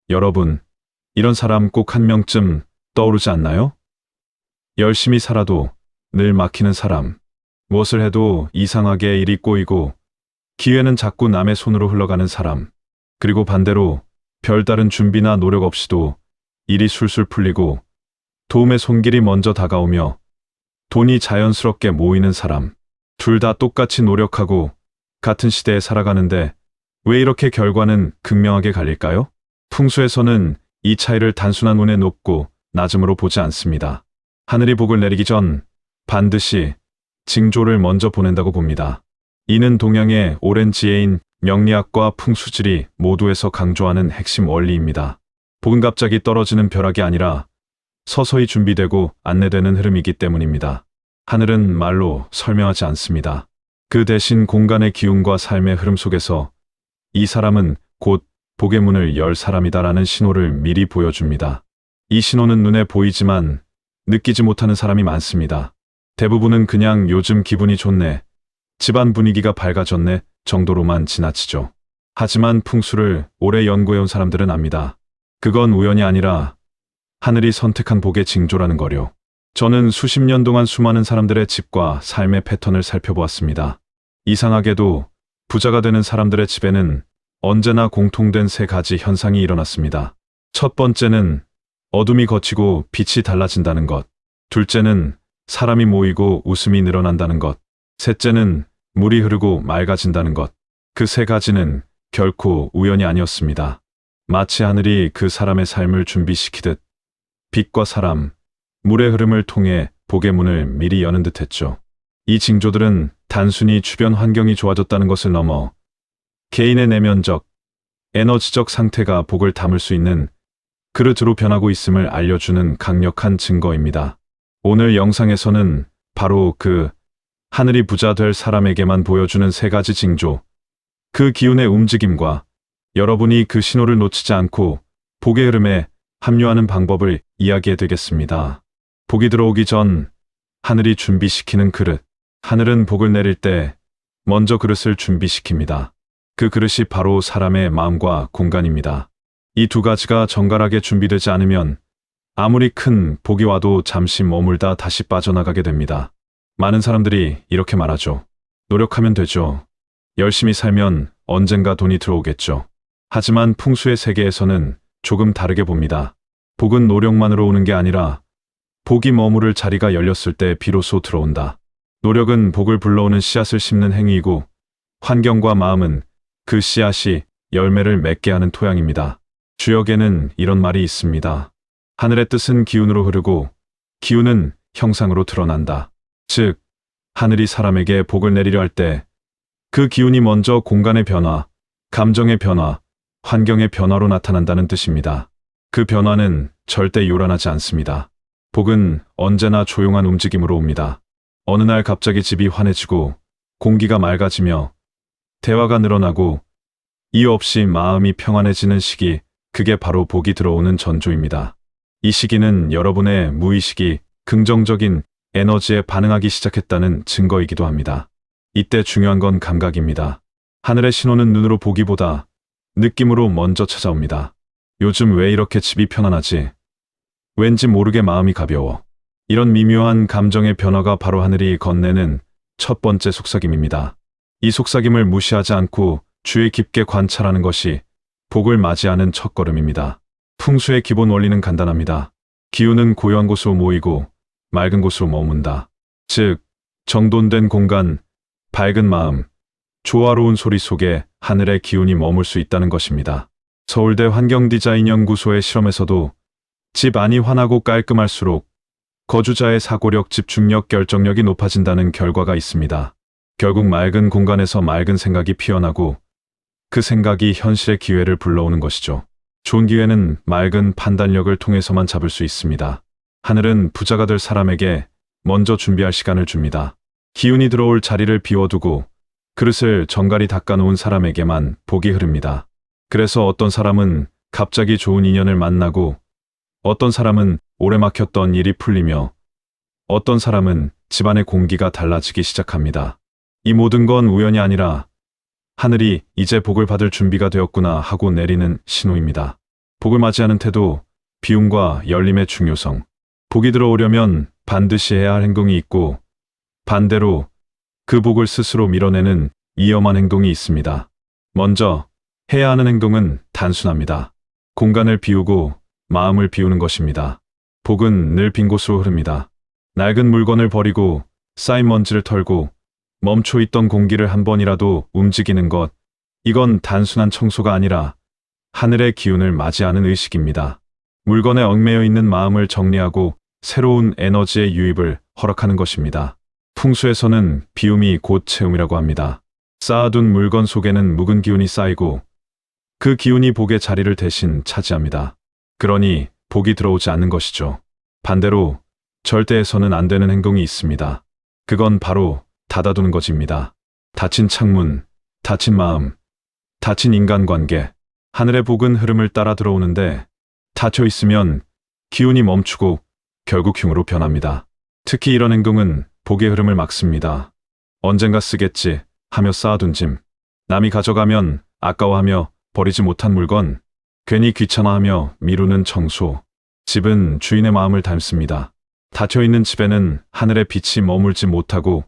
여러분, 이런 사람 꼭 한 명쯤 떠오르지 않나요? 열심히 살아도 늘 막히는 사람. 무엇을 해도 이상하게 일이 꼬이고 기회는 자꾸 남의 손으로 흘러가는 사람. 그리고 반대로 별다른 준비나 노력 없이도 일이 술술 풀리고 도움의 손길이 먼저 다가오며 돈이 자연스럽게 모이는 사람. 둘 다 똑같이 노력하고 같은 시대에 살아가는데 왜 이렇게 결과는 극명하게 갈릴까요? 풍수에서는 이 차이를 단순한 운의 높고 낮음으로 보지 않습니다. 하늘이 복을 내리기 전 반드시 징조를 먼저 보낸다고 봅니다. 이는 동양의 오랜 지혜인 명리학과 풍수질이 모두에서 강조하는 핵심 원리입니다. 복은 갑자기 떨어지는 벼락이 아니라 서서히 준비되고 안내되는 흐름이기 때문입니다. 하늘은 말로 설명하지 않습니다. 그 대신 공간의 기운과 삶의 흐름 속에서 이 사람은 곧 복의 문을 열 사람이다라는 신호를 미리 보여줍니다. 이 신호는 눈에 보이지만 느끼지 못하는 사람이 많습니다. 대부분은 그냥 요즘 기분이 좋네, 집안 분위기가 밝아졌네 정도로만 지나치죠. 하지만 풍수를 오래 연구해온 사람들은 압니다. 그건 우연이 아니라 하늘이 선택한 복의 징조라는 거요. 저는 수십 년 동안 수많은 사람들의 집과 삶의 패턴을 살펴보았습니다. 이상하게도 부자가 되는 사람들의 집에는 언제나 공통된 세 가지 현상이 일어났습니다. 첫 번째는 어둠이 걷히고 빛이 달라진다는 것. 둘째는 사람이 모이고 웃음이 늘어난다는 것. 셋째는 물이 흐르고 맑아진다는 것. 그 세 가지는 결코 우연이 아니었습니다. 마치 하늘이 그 사람의 삶을 준비시키듯 빛과 사람, 물의 흐름을 통해 복의 문을 미리 여는 듯했죠. 이 징조들은 단순히 주변 환경이 좋아졌다는 것을 넘어 개인의 내면적, 에너지적 상태가 복을 담을 수 있는 그릇으로 변하고 있음을 알려주는 강력한 증거입니다. 오늘 영상에서는 바로 그 하늘이 부자 될 사람에게만 보여주는 세 가지 징조, 그 기운의 움직임과 여러분이 그 신호를 놓치지 않고 복의 흐름에 합류하는 방법을 이야기해 드리겠습니다. 복이 들어오기 전 하늘이 준비시키는 그릇. 하늘은 복을 내릴 때 먼저 그릇을 준비시킵니다. 그 그릇이 바로 사람의 마음과 공간입니다. 이 두 가지가 정갈하게 준비되지 않으면 아무리 큰 복이 와도 잠시 머물다 다시 빠져나가게 됩니다. 많은 사람들이 이렇게 말하죠. 노력하면 되죠. 열심히 살면 언젠가 돈이 들어오겠죠. 하지만 풍수의 세계에서는 조금 다르게 봅니다. 복은 노력만으로 오는 게 아니라 복이 머무를 자리가 열렸을 때 비로소 들어온다. 노력은 복을 불러오는 씨앗을 심는 행위이고 환경과 마음은 그 씨앗이 열매를 맺게 하는 토양입니다. 주역에는 이런 말이 있습니다. 하늘의 뜻은 기운으로 흐르고 기운은 형상으로 드러난다. 즉, 하늘이 사람에게 복을 내리려 할 때 그 기운이 먼저 공간의 변화, 감정의 변화, 환경의 변화로 나타난다는 뜻입니다. 그 변화는 절대 요란하지 않습니다. 복은 언제나 조용한 움직임으로 옵니다. 어느 날 갑자기 집이 환해지고 공기가 맑아지며 대화가 늘어나고 이유 없이 마음이 평안해지는 시기, 그게 바로 복이 들어오는 전조입니다. 이 시기는 여러분의 무의식이 긍정적인 에너지에 반응하기 시작했다는 증거이기도 합니다. 이때 중요한 건 감각입니다. 하늘의 신호는 눈으로 보기보다 느낌으로 먼저 찾아옵니다. 요즘 왜 이렇게 집이 편안하지? 왠지 모르게 마음이 가벼워. 이런 미묘한 감정의 변화가 바로 하늘이 건네는 첫 번째 속삭임입니다. 이 속삭임을 무시하지 않고 주의 깊게 관찰하는 것이 복을 맞이하는 첫걸음입니다. 풍수의 기본 원리는 간단합니다. 기운은 고요한 곳으로 모이고 맑은 곳으로 머문다. 즉, 정돈된 공간, 밝은 마음, 조화로운 소리 속에 하늘의 기운이 머물 수 있다는 것입니다. 서울대 환경디자인연구소의 실험에서도 집 안이 환하고 깔끔할수록 거주자의 사고력, 집중력, 결정력이 높아진다는 결과가 있습니다. 결국 맑은 공간에서 맑은 생각이 피어나고 그 생각이 현실의 기회를 불러오는 것이죠. 좋은 기회는 맑은 판단력을 통해서만 잡을 수 있습니다. 하늘은 부자가 될 사람에게 먼저 준비할 시간을 줍니다. 기운이 들어올 자리를 비워두고 그릇을 정갈히 닦아놓은 사람에게만 복이 흐릅니다. 그래서 어떤 사람은 갑자기 좋은 인연을 만나고 어떤 사람은 오래 막혔던 일이 풀리며 어떤 사람은 집안의 공기가 달라지기 시작합니다. 이 모든 건 우연이 아니라 하늘이 이제 복을 받을 준비가 되었구나 하고 내리는 신호입니다. 복을 맞이하는 태도, 비움과 열림의 중요성. 복이 들어오려면 반드시 해야 할 행동이 있고, 반대로 그 복을 스스로 밀어내는 위험한 행동이 있습니다. 먼저 해야 하는 행동은 단순합니다. 공간을 비우고 마음을 비우는 것입니다. 복은 늘 빈 곳으로 흐릅니다. 낡은 물건을 버리고 쌓인 먼지를 털고 멈춰 있던 공기를 한 번이라도 움직이는 것, 이건 단순한 청소가 아니라 하늘의 기운을 맞이하는 의식입니다. 물건에 얽매여 있는 마음을 정리하고 새로운 에너지의 유입을 허락하는 것입니다. 풍수에서는 비움이 곧 채움이라고 합니다. 쌓아둔 물건 속에는 묵은 기운이 쌓이고 그 기운이 복의 자리를 대신 차지합니다. 그러니 복이 들어오지 않는 것이죠. 반대로 절대 해서는 안 되는 행동이 있습니다. 그건 바로 닫아두는 것입니다. 닫힌 창문, 닫힌 마음, 닫힌 인간관계. 하늘의 복은 흐름을 따라 들어오는데 닫혀 있으면 기운이 멈추고 결국 흉으로 변합니다. 특히 이런 행동은 복의 흐름을 막습니다. 언젠가 쓰겠지 하며 쌓아둔 짐, 남이 가져가면 아까워하며 버리지 못한 물건, 괜히 귀찮아하며 미루는 청소. 집은 주인의 마음을 닮습니다. 닫혀있는 집에는 하늘의 빛이 머물지 못하고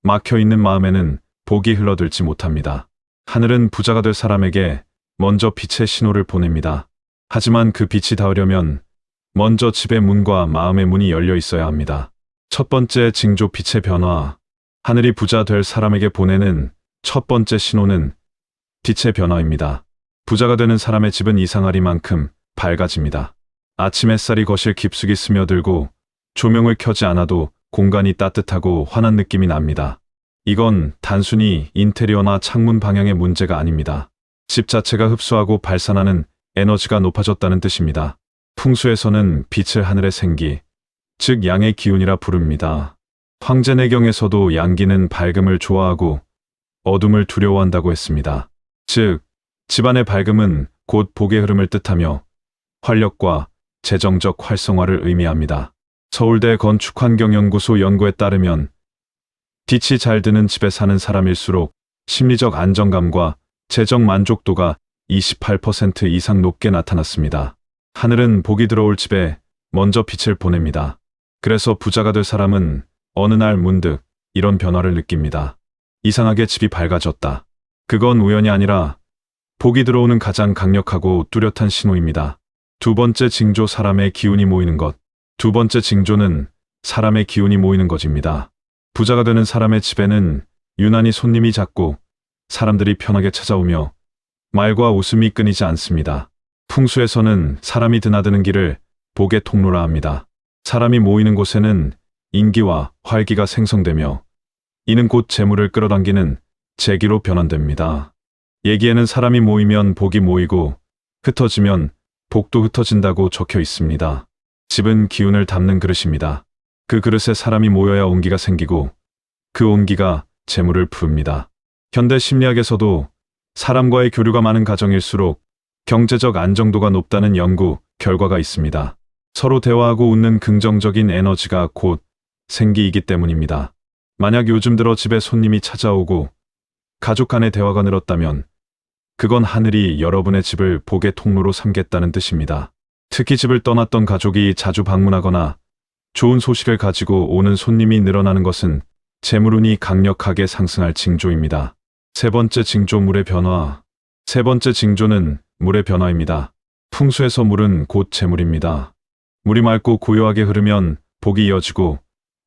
막혀있는 마음에는 복이 흘러들지 못합니다. 하늘은 부자가 될 사람에게 먼저 빛의 신호를 보냅니다. 하지만 그 빛이 닿으려면 먼저 집의 문과 마음의 문이 열려 있어야 합니다. 첫 번째 징조, 빛의 변화. 하늘이 부자 될 사람에게 보내는 첫 번째 신호는 빛의 변화입니다. 부자가 되는 사람의 집은 이상하리만큼 밝아집니다. 아침 햇살이 거실 깊숙이 스며들고 조명을 켜지 않아도 공간이 따뜻하고 환한 느낌이 납니다. 이건 단순히 인테리어나 창문 방향의 문제가 아닙니다. 집 자체가 흡수하고 발산하는 에너지가 높아졌다는 뜻입니다. 풍수에서는 빛을 하늘의 생기, 즉 양의 기운이라 부릅니다. 황제내경에서도 양기는 밝음을 좋아하고 어둠을 두려워한다고 했습니다. 즉, 집안의 밝음은 곧 복의 흐름을 뜻하며 활력과 재정적 활성화를 의미합니다. 서울대 건축환경연구소 연구에 따르면 빛이 잘 드는 집에 사는 사람일수록 심리적 안정감과 재정 만족도가 28% 이상 높게 나타났습니다. 하늘은 복이 들어올 집에 먼저 빛을 보냅니다. 그래서 부자가 될 사람은 어느 날 문득 이런 변화를 느낍니다. 이상하게 집이 밝아졌다. 그건 우연이 아니라 복이 들어오는 가장 강력하고 뚜렷한 신호입니다. 두 번째 징조, 사람의 기운이 모이는 것. 두 번째 징조는 사람의 기운이 모이는 것입니다. 부자가 되는 사람의 집에는 유난히 손님이 잦고 사람들이 편하게 찾아오며 말과 웃음이 끊이지 않습니다. 풍수에서는 사람이 드나드는 길을 복의 통로라 합니다. 사람이 모이는 곳에는 인기와 활기가 생성되며 이는 곧 재물을 끌어당기는 재기로 변환됩니다. 예기에는 사람이 모이면 복이 모이고 흩어지면 복도 흩어진다고 적혀 있습니다. 집은 기운을 담는 그릇입니다. 그 그릇에 사람이 모여야 온기가 생기고 그 온기가 재물을 부릅니다. 현대 심리학에서도 사람과의 교류가 많은 가정일수록 경제적 안정도가 높다는 연구 결과가 있습니다. 서로 대화하고 웃는 긍정적인 에너지가 곧 생기이기 때문입니다. 만약 요즘 들어 집에 손님이 찾아오고 가족 간의 대화가 늘었다면 그건 하늘이 여러분의 집을 복의 통로로 삼겠다는 뜻입니다. 특히 집을 떠났던 가족이 자주 방문하거나 좋은 소식을 가지고 오는 손님이 늘어나는 것은 재물운이 강력하게 상승할 징조입니다. 세 번째 징조, 물의 변화. 세 번째 징조는 물의 변화입니다. 풍수에서 물은 곧 재물입니다. 물이 맑고 고요하게 흐르면 복이 이어지고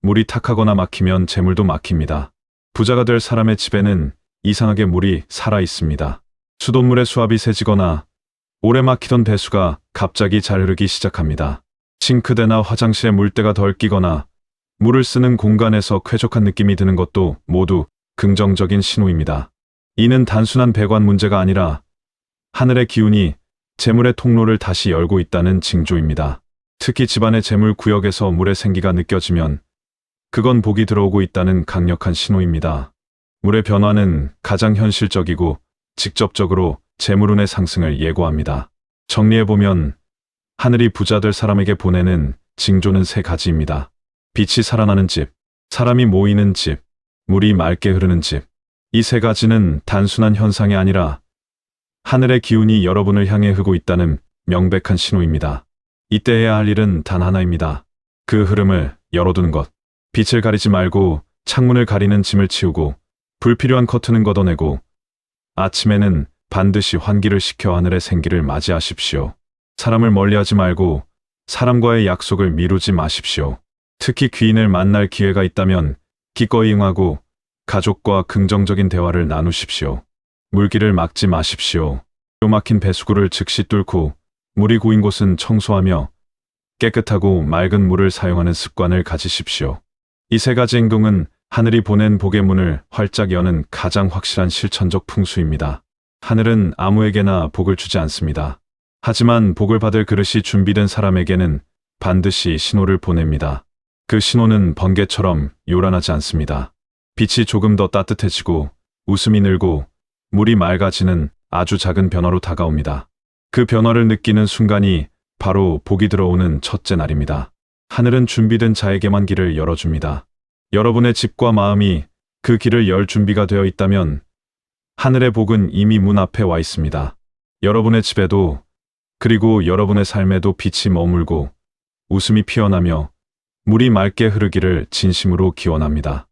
물이 탁하거나 막히면 재물도 막힙니다. 부자가 될 사람의 집에는 이상하게 물이 살아 있습니다. 수돗물의 수압이 세지거나 오래 막히던 배수가 갑자기 잘 흐르기 시작합니다. 싱크대나 화장실에 물때가 덜 끼거나 물을 쓰는 공간에서 쾌적한 느낌이 드는 것도 모두 긍정적인 신호입니다. 이는 단순한 배관 문제가 아니라 하늘의 기운이 재물의 통로를 다시 열고 있다는 징조입니다. 특히 집안의 재물 구역에서 물의 생기가 느껴지면 그건 복이 들어오고 있다는 강력한 신호입니다. 물의 변화는 가장 현실적이고 직접적으로 재물운의 상승을 예고합니다. 정리해보면 하늘이 부자 될 사람에게 보내는 징조는 세 가지입니다. 빛이 살아나는 집, 사람이 모이는 집, 물이 맑게 흐르는 집. 이 세 가지는 단순한 현상이 아니라 하늘의 기운이 여러분을 향해 흐르고 있다는 명백한 신호입니다. 이때 해야 할 일은 단 하나입니다. 그 흐름을 열어두는 것. 빛을 가리지 말고 창문을 가리는 짐을 치우고 불필요한 커튼은 걷어내고 아침에는 반드시 환기를 시켜 하늘의 생기를 맞이하십시오. 사람을 멀리하지 말고 사람과의 약속을 미루지 마십시오. 특히 귀인을 만날 기회가 있다면 기꺼이 응하고 가족과 긍정적인 대화를 나누십시오. 물길을 막지 마십시오. 막힌 배수구를 즉시 뚫고 물이 고인 곳은 청소하며 깨끗하고 맑은 물을 사용하는 습관을 가지십시오. 이 세 가지 행동은 하늘이 보낸 복의 문을 활짝 여는 가장 확실한 실천적 풍수입니다. 하늘은 아무에게나 복을 주지 않습니다. 하지만 복을 받을 그릇이 준비된 사람에게는 반드시 신호를 보냅니다. 그 신호는 번개처럼 요란하지 않습니다. 빛이 조금 더 따뜻해지고 웃음이 늘고 물이 맑아지는 아주 작은 변화로 다가옵니다. 그 변화를 느끼는 순간이 바로 복이 들어오는 첫째 날입니다. 하늘은 준비된 자에게만 길을 열어줍니다. 여러분의 집과 마음이 그 길을 열 준비가 되어 있다면 하늘의 복은 이미 문 앞에 와 있습니다. 여러분의 집에도 그리고 여러분의 삶에도 빛이 머물고 웃음이 피어나며 물이 맑게 흐르기를 진심으로 기원합니다.